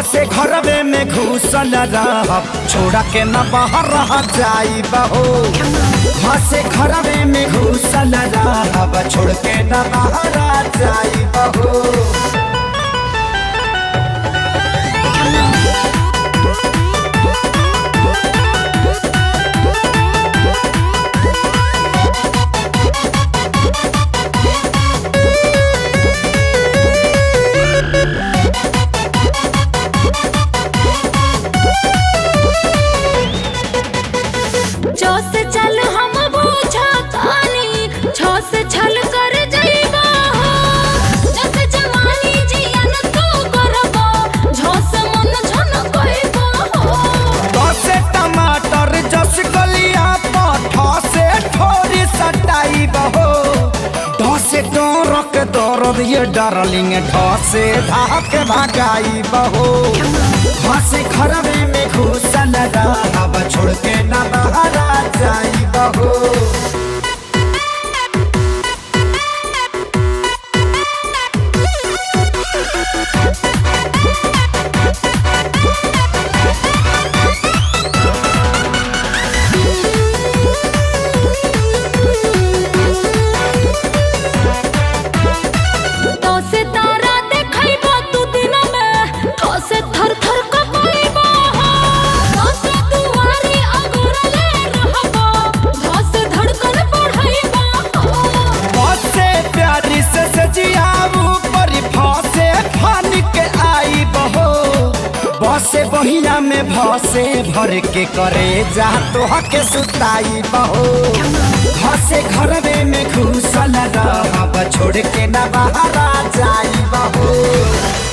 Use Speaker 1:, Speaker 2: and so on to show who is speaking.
Speaker 1: से घरवे में घुसल रहब छोड़ा के न बाहर रह जाई बहो। से घरवे में घुसल रहब छोड़ के न बाहर रह जाई बहो।
Speaker 2: चल हम बूझा तानी छो से छल कर जइबा हो। जस जवानी जियन तू करबा झो से मन झन कइबा हो।
Speaker 1: दस टमाटर जस गलिया पठा से ठोरी सटाई बहो। दस डोरक दर्द ये डार्लिंग ढसे धाक भगाई बहो। से घरवे में घुसल रहब छोड़ के न बाहर जाई बहो। से बहिया में भसे भर के करे जा तो हके सुताई बहो। से घरवे में घुसल रहब छोड़ के न बाहर जाई बहो।